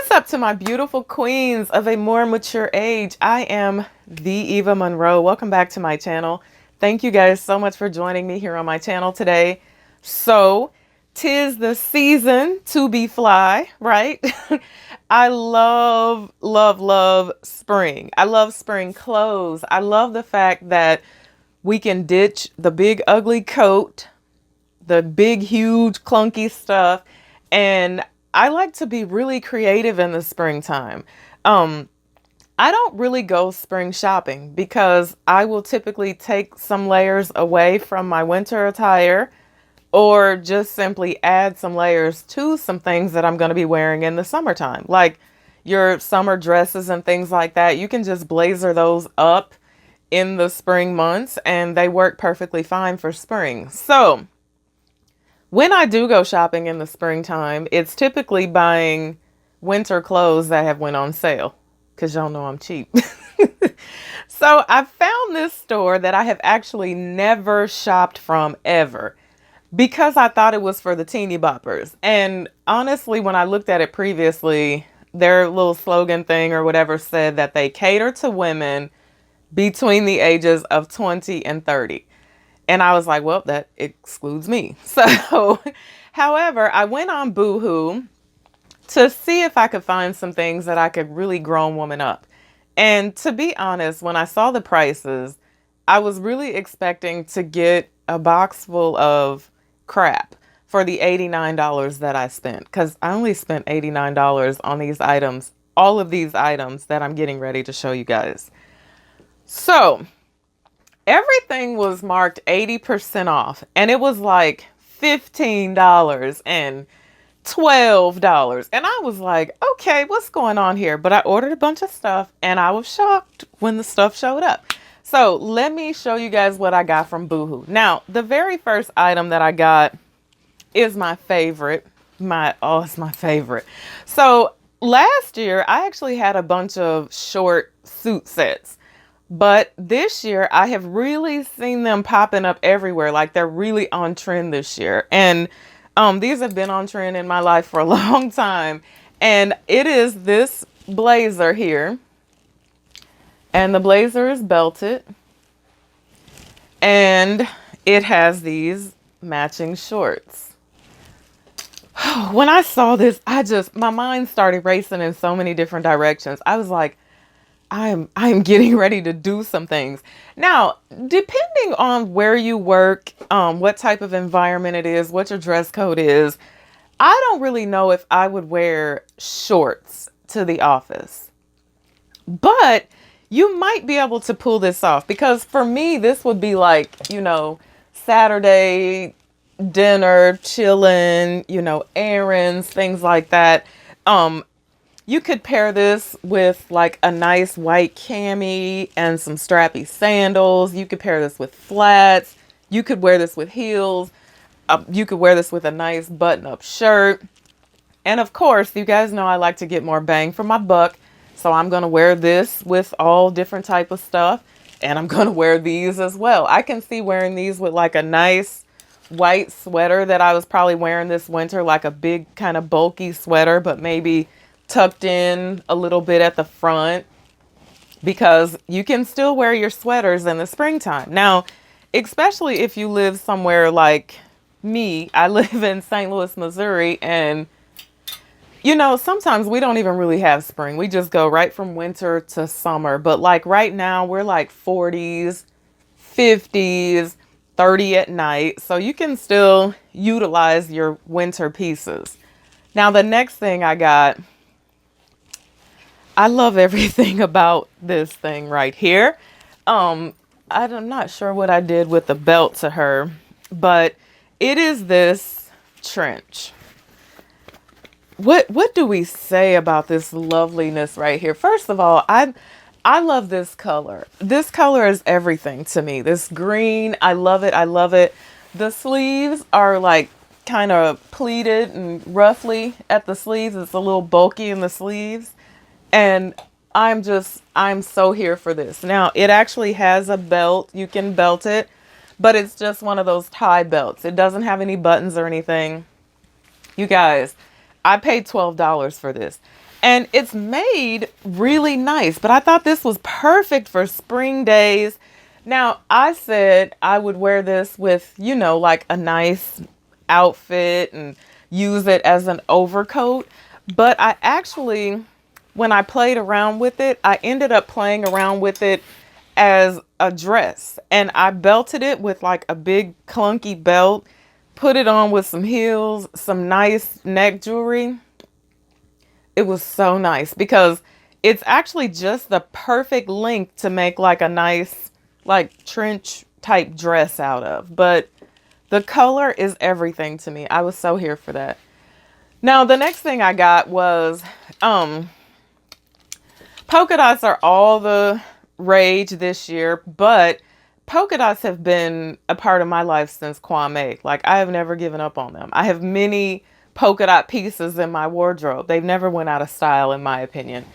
What's up to my beautiful queens of a more mature age? I am the Eva Monroe. Welcome back to my channel. Thank you guys so much for joining me here on my channel today. So, 'tis the season to be fly, right? I love spring. I love spring clothes. I love the fact that we can ditch the big ugly coat, the big, huge, clunky stuff. And I like to be really creative in the springtime. I don't really go spring shopping because I will typically take some layers away from my winter attire or just simply add some layers to some things that I'm going to be wearing in the summertime. Like your summer dresses and things like that. You can just blazer those up in the spring months and they work perfectly fine for spring. So, when I do go shopping in the springtime, it's typically buying winter clothes that have went on sale because y'all know I'm cheap. So I found this store that I have actually never shopped from ever because I thought it was for the teeny boppers. And honestly, when I looked at it previously, their little slogan thing or whatever said that they cater to women between the ages of 20 and 30. And I was like, well, that excludes me. So, however, I went on Boohoo to see if I could find some things that I could really grown woman up. And to be honest, when I saw the prices, I was really expecting to get a box full of crap for the $89 that I spent. Because I only spent $89 on these items, all of these items that I'm getting ready to show you guys. So, everything was marked 80% off, and it was like $15 and $12. And I was like, okay, what's going on here? But I ordered a bunch of stuff and I was shocked when the stuff showed up. So let me show you guys what I got from Boohoo. Now, the very first item that I got is my favorite. It's my favorite. So last year, I actually had a bunch of short suit sets. But this year, I have really seen them popping up everywhere. Like they're really on trend this year. And these have been on trend in my life for a long time. And it is this blazer here. And the blazer is belted. And it has these matching shorts. When I saw this, my mind started racing in so many different directions. I was like, I'm getting ready to do some things. Now, depending on where you work, what type of environment it is, what your dress code is, I don't really know if I would wear shorts to the office. But you might be able to pull this off because for me, this would be like, Saturday dinner, chilling, errands, things like that. You could pair this with like a nice white cami and some strappy sandals. You could pair this with flats. You could wear this with heels. You could wear this with a nice button-up shirt. And of course, you guys know I like to get more bang for my buck. So I'm going to wear this with all different type of stuff. And I'm going to wear these as well. I can see wearing these with like a nice white sweater that I was probably wearing this winter. Like a big kind of bulky sweater, but maybe tucked in a little bit at the front because you can still wear your sweaters in the springtime. Now, especially if you live somewhere like me, I live in St. Louis, Missouri, and sometimes we don't even really have spring. We just go right from winter to summer. But like right now, we're like 40s, 50s, 30 at night. So you can still utilize your winter pieces. Now, the next thing I got, I love everything about this thing right here. I'm not sure what I did with the belt to her, but it is this trench. What do we say about this loveliness right here? First of all, I love this color. This color is everything to me. This green, I love it. I love it. The sleeves are like kind of pleated and roughly at the sleeves. It's a little bulky in the sleeves. And I'm so here for this. Now, it actually has a belt. You can belt it, but it's just one of those tie belts. It doesn't have any buttons or anything. You guys, I paid $12 for this. And it's made really nice, but I thought this was perfect for spring days. Now, I said I would wear this with, you know, like a nice outfit and use it as an overcoat. But I actually, when I played around with it, I ended up playing around with it as a dress. And I belted it with like a big clunky belt, put it on with some heels, some nice neck jewelry. It was so nice because it's actually just the perfect length to make like a nice like trench type dress out of. But the color is everything to me. I was so here for that. Now, the next thing I got was polka dots are all the rage this year, but polka dots have been a part of my life since Kwame. Like, I have never given up on them. I have many polka dot pieces in my wardrobe. They've never went out of style, in my opinion.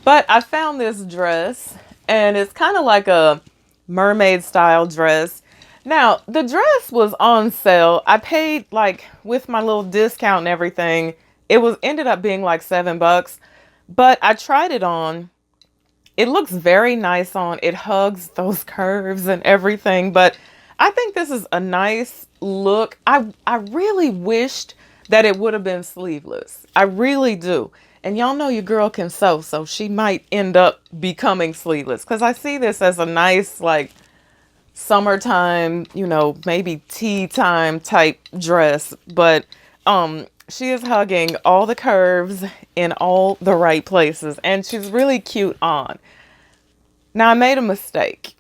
But I found this dress, and it's kind of like a mermaid style dress. Now, the dress was on sale. I paid, like, with my little discount and everything, it was ended up being like $7. But I tried it on. It looks very nice on. It hugs those curves and everything. But I think this is a nice look. I really wished that it would have been sleeveless. I really do. And y'all know your girl can sew, so she might end up becoming sleeveless. Because I see this as a nice, like, summertime, you know, maybe tea time type dress. But she is hugging all the curves in all the right places. And she's really cute on. Now, I made a mistake.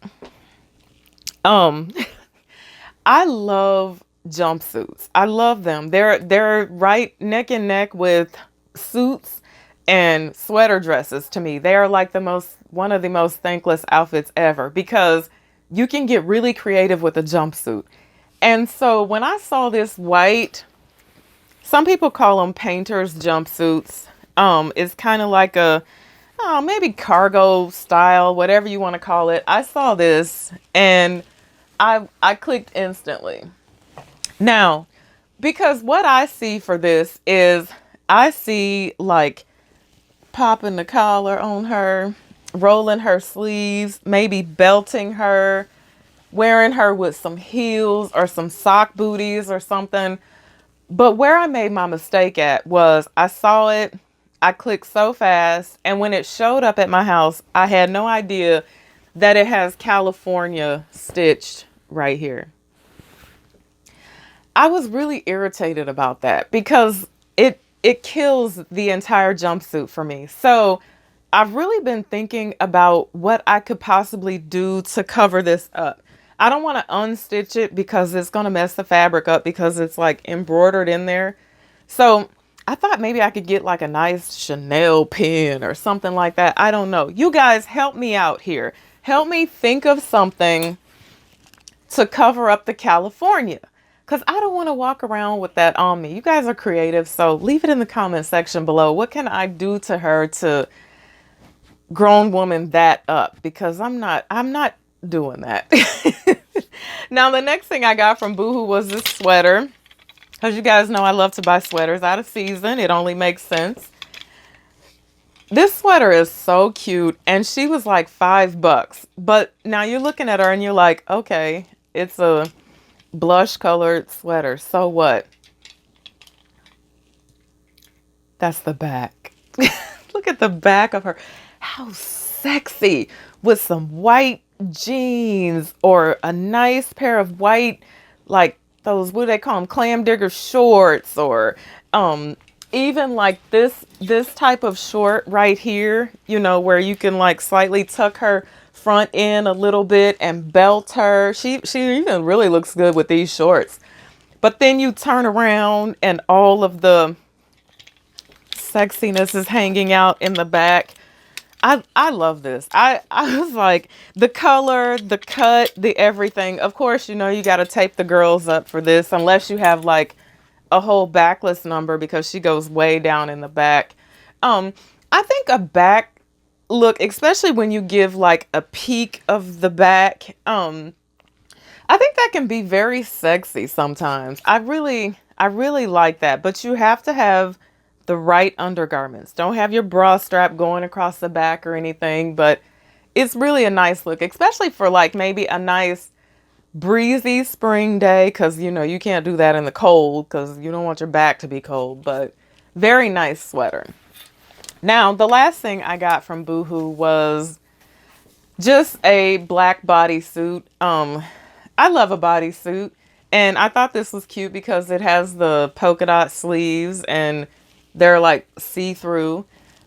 I love jumpsuits. I love them. They're right neck and neck with suits and sweater dresses to me. They are like one of the most thankless outfits ever because you can get really creative with a jumpsuit. And so when I saw this white, some people call them painter's jumpsuits. It's kind of like a, maybe cargo style, whatever you want to call it. I saw this and I clicked instantly. Now, because what I see for this is I see like popping the collar on her, rolling her sleeves, maybe belting her, wearing her with some heels or some sock booties or something. But where I made my mistake at was I saw it, I clicked so fast, and when it showed up at my house, I had no idea that it has California stitched right here. I was really irritated about that because it kills the entire jumpsuit for me. So I've really been thinking about what I could possibly do to cover this up. I don't want to unstitch it because it's going to mess the fabric up because it's like embroidered in there. So I thought maybe I could get like a nice Chanel pin or something like that. I don't know. You guys help me out here. Help me think of something to cover up the California. Because I don't want to walk around with that on me. You guys are creative, so leave it in the comment section below. What can I do to her to grown woman that up? Because I'm not doing that. Now, the next thing I got from Boohoo was this sweater. As you guys know, I love to buy sweaters out of season. It only makes sense. This sweater is so cute, and she was like $5. But now you're looking at her and you're like, okay, it's a blush colored sweater. So what? That's the back. Look at the back of her. How sexy with some white jeans or a nice pair of white, like those, what do they call them? Clam digger shorts, or even like this type of short right here, you know, where you can like slightly tuck her front in a little bit and belt her. She even really looks good with these shorts. But then you turn around and all of the sexiness is hanging out in the back. I love this. I was like, the color, the cut, the everything. Of course, you know, you got to tape the girls up for this unless you have like a whole backless number because she goes way down in the back. I think a back look, especially when you give like a peek of the back, I think that can be very sexy sometimes. I really like that, but you have to have the right undergarments. Don't have your bra strap going across the back or anything, but it's really a nice look, especially for like maybe a nice breezy spring day, because you know you can't do that in the cold because you don't want your back to be cold. But very nice sweater. Now the last thing I got from Boohoo was just a black bodysuit. I love a bodysuit, and I thought this was cute because it has the polka dot sleeves and they're like see-through.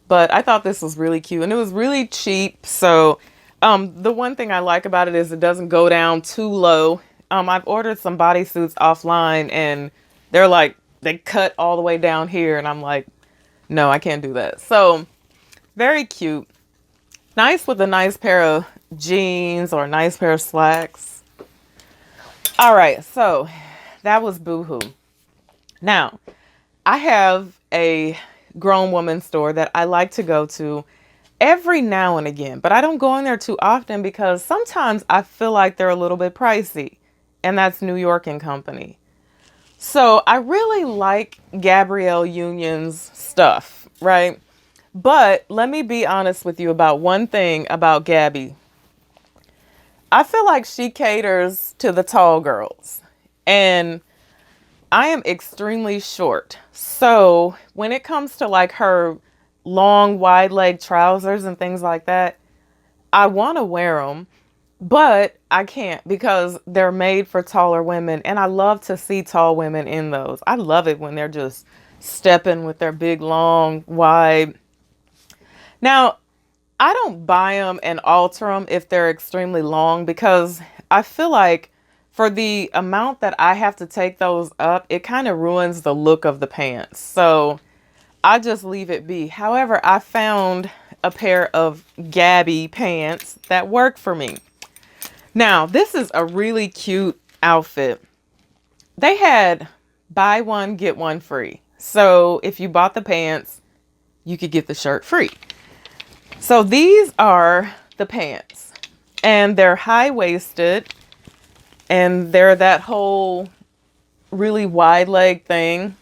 But I thought this was really cute and it was really cheap. So the one thing I like about it is it doesn't go down too low. I've ordered some bodysuits offline and they're like, they cut all the way down here. And I'm like, no, I can't do that. So very cute. Nice with a nice pair of jeans or a nice pair of slacks. All right. So that was Boohoo. Now I have a grown woman store that I like to go to every now and again, but I don't go in there too often because sometimes I feel like they're a little bit pricey, and that's New York and Company. So I really like Gabrielle Union's stuff, right? But let me be honest with you about one thing about Gabby. I feel like she caters to the tall girls, and I am extremely short. So when it comes to like her long, wide leg trousers and things like that, I want to wear them, but I can't because they're made for taller women. And I love to see tall women in those. I love it when they're just stepping with their big, long, wide. Now, I don't buy them and alter them if they're extremely long because I feel like for the amount that I have to take those up, it kind of ruins the look of the pants. So I just leave it be. However, I found a pair of Gabby pants that work for me. Now, this is a really cute outfit. They had buy one, get one free. So if you bought the pants, you could get the shirt free. So these are the pants, and they're high-waisted, and they're that whole really wide leg thing,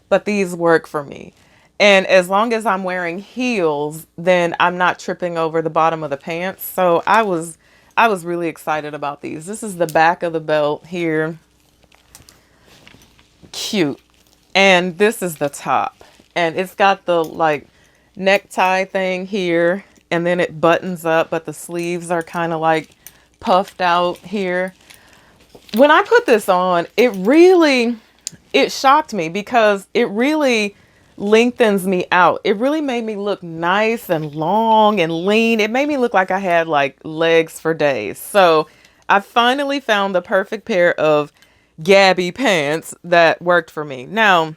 but these work for me. And as long as I'm wearing heels, then I'm not tripping over the bottom of the pants. So I was really excited about these. This is the back of the belt here. Cute. And this is the top. And it's got the like necktie thing here, and then it buttons up, but the sleeves are kind of like puffed out here. When I put this on, it shocked me because it really lengthens me out. It really made me look nice and long and lean. It made me look like I had like legs for days. So I finally found the perfect pair of Gabby pants that worked for me. Now,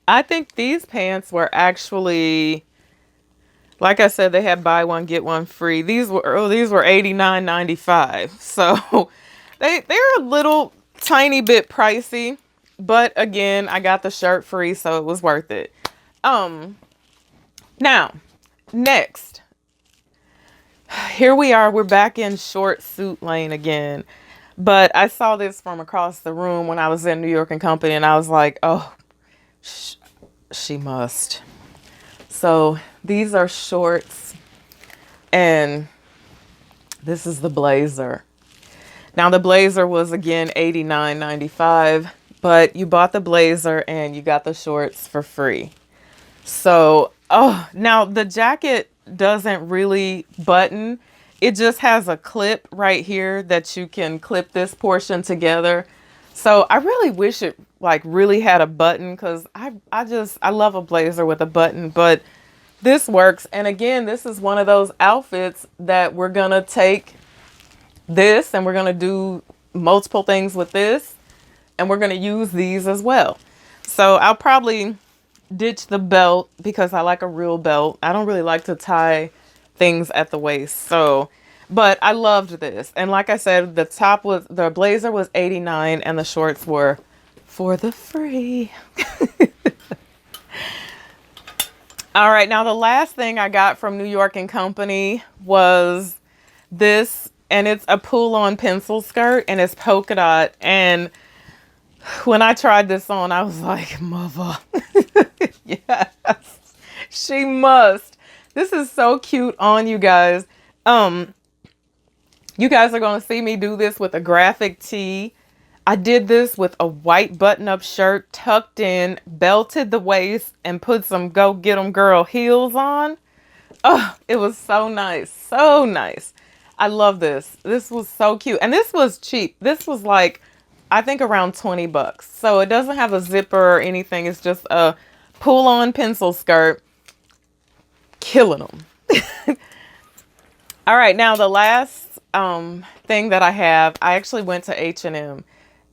I think these pants were actually, like I said, they had buy one, get one free. These were $89.95. So they're a little tiny bit pricey, but again, I got the shirt free, so it was worth it. Now, next, here we are. We're back in short suit lane again, but I saw this from across the room when I was in New York and Company, and I was like, oh, she must. So these are shorts, and this is the blazer. Now the blazer was again $89.95, but you bought the blazer and you got the shorts for free. So, now the jacket doesn't really button. It just has a clip right here that you can clip this portion together. So I really wish it like really had a button, because I love a blazer with a button, but this works. And again, this is one of those outfits that we're gonna take this and we're gonna do multiple things with this, and we're gonna use these as well. So I'll probably ditch the belt because I like a real belt. I don't really like to tie things at the waist. So, but I loved this. And like I said, the blazer was $89 and the shorts were for the free. All right, now the last thing I got from New York and Company was this, and it's a pull-on pencil skirt, and it's polka dot. And when I tried this on, I was like, mother, Yes, she must. This is so cute on you guys. Um, you guys are going to see me do this with a graphic tee. I did this with a white button-up shirt tucked in, belted the waist, and put some Go Get 'em Girl heels on. Oh, it was so nice. So nice. I love this. This was so cute. And this was cheap. This was like, I think around 20 bucks. So it doesn't have a zipper or anything. It's just a pull-on pencil skirt. Killing them. All right, now the last thing that I have, I actually went to H&M.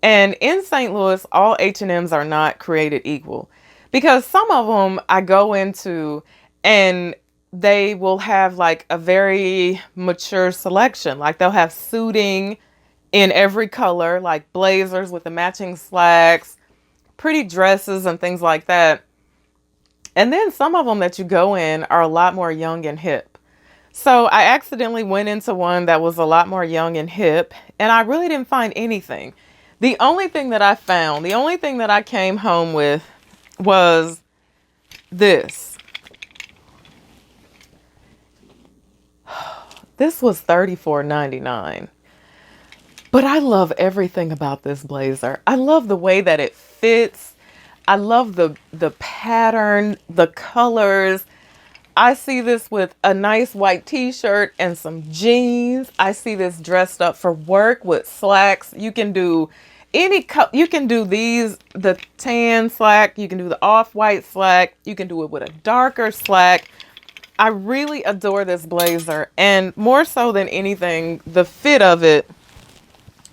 And in St. Louis, all H&Ms are not created equal. Because some of them I go into and they will have like a very mature selection. Like they'll have suiting in every color, like blazers with the matching slacks, pretty dresses and things like that. And then some of them that you go in are a lot more young and hip. So I accidentally went into one that was a lot more young and hip, and I really didn't find anything. The only thing that I found, the only thing that I came home with was this. This was $34.99. But I love everything about this blazer. I love the way that it fits. I love the pattern, the colors. I see this with a nice white t-shirt and some jeans. I see this dressed up for work with slacks. You can do you can do these, the tan slack. You can do the off-white slack. You can do it with a darker slack. I really adore this blazer. And more so than anything, the fit of it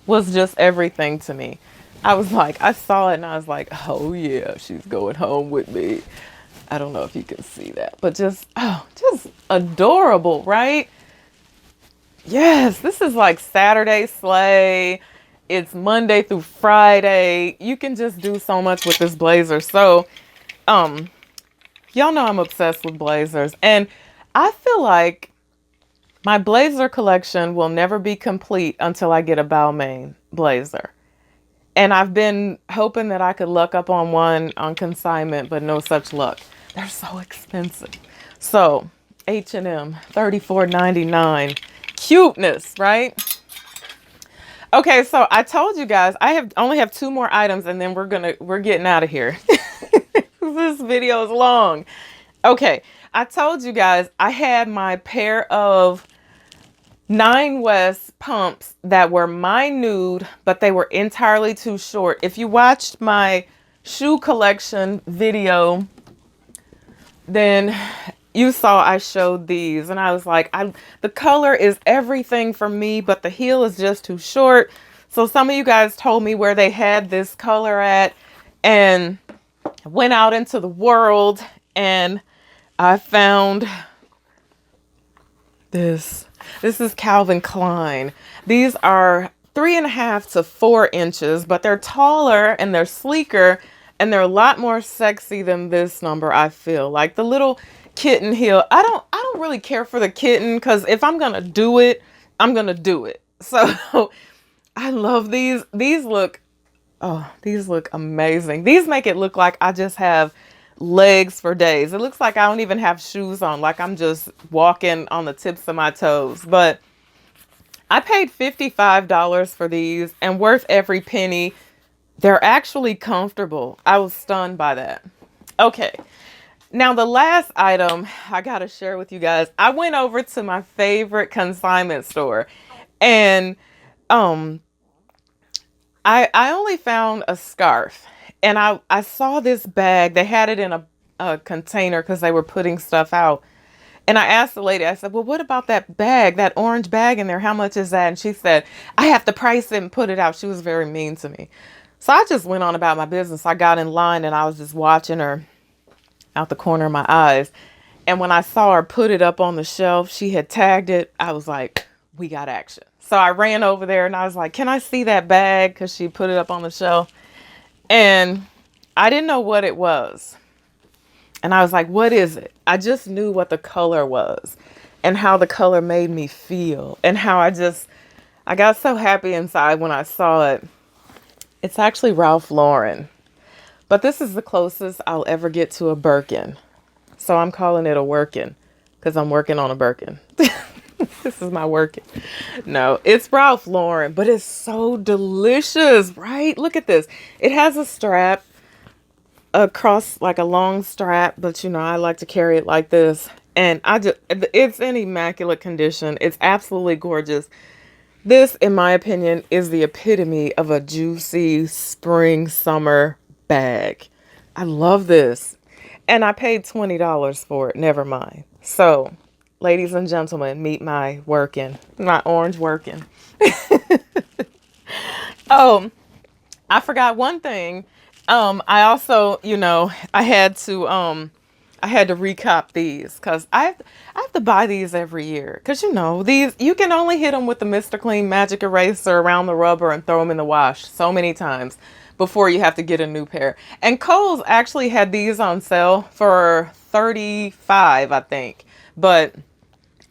was just everything to me. I was like, I saw it and I was like, oh yeah, she's going home with me. I don't know if you can see that, but just adorable, right? Yes, this is like Saturday sleigh. It's Monday through Friday. You can just do so much with this blazer. So, y'all know I'm obsessed with blazers, and I feel like my blazer collection will never be complete until I get a Balmain blazer. And I've been hoping that I could luck up on one on consignment, but no such luck. They're so expensive. So H&M, $34.99. Cuteness, right? Okay, so I told you guys I only have 2 more items, and then we're getting out of here. This video is long. Okay, I told you guys I had my pair of 9 West pumps that were my nude, but they were entirely too short. If you watched my shoe collection video, then you saw I showed these, and I was like, the color is everything for me, but the heel is just too short. So some of you guys told me where they had this color at, and went out into the world and I found this. This is Calvin Klein. These are 3.5 to 4 inches, but they're taller and they're sleeker. And they're a lot more sexy than this number, I feel. Like the little kitten heel. I don't really care for the kitten, because if I'm gonna do it, I'm gonna do it. So I love these. These look amazing. These make it look like I just have legs for days. It looks like I don't even have shoes on, like I'm just walking on the tips of my toes. But I paid $55 for these, and worth every penny. They're actually comfortable. I was stunned by that. Okay. Now, the last item I got to share with you guys, I went over to my favorite consignment store, and I only found a scarf, and I saw this bag. They had it in a container because they were putting stuff out. And I asked the lady, I said, well, what about that bag, that orange bag in there? How much is that? And she said, I have to price it and put it out. She was very mean to me. So I just went on about my business. I got in line and I was just watching her out the corner of my eyes. And when I saw her put it up on the shelf, she had tagged it. I was like, we got action. So I ran over there and I was like, can I see that bag? Because she put it up on the shelf. And I didn't know what it was. And I was like, what is it? I just knew what the color was and how the color made me feel, and how I got so happy inside when I saw it. It's actually Ralph Lauren. But this is the closest I'll ever get to a Birkin. So I'm calling it a workin because I'm working on a Birkin. This is my workin. No, it's Ralph Lauren, but it's so delicious, right? Look at this. It has a strap across, like a long strap, but you know, I like to carry it like this. And it's in immaculate condition. It's absolutely gorgeous. This, in my opinion, is the epitome of a juicy spring summer bag. I love this. And I paid $20 for it. Never mind. So, ladies and gentlemen, meet my workin, my orange workin. Oh, I forgot one thing. I also, you know, I had to recop these because I have to buy these every year because, you know, these, you can only hit them with the Mr. Clean Magic Eraser around the rubber and throw them in the wash so many times before you have to get a new pair. And Kohl's actually had these on sale for $35, I think. But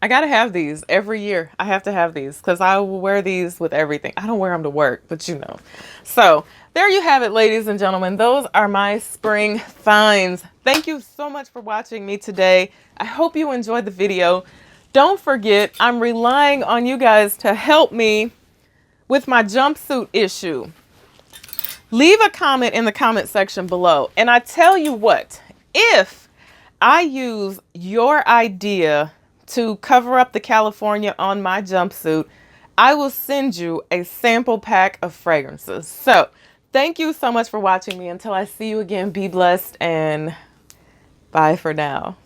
I gotta have these every year. I have to have these because I will wear these with everything. I don't wear them to work, but you know. So there you have it, ladies and gentlemen. Those are my spring finds. Thank you so much for watching me today. I hope you enjoyed the video. Don't forget, I'm relying on you guys to help me with my jumpsuit issue. Leave a comment in the comment section below. And I tell you what, if I use your idea to cover up the California on my jumpsuit, I will send you a sample pack of fragrances. So thank you so much for watching me. Until I see you again, be blessed and bye for now.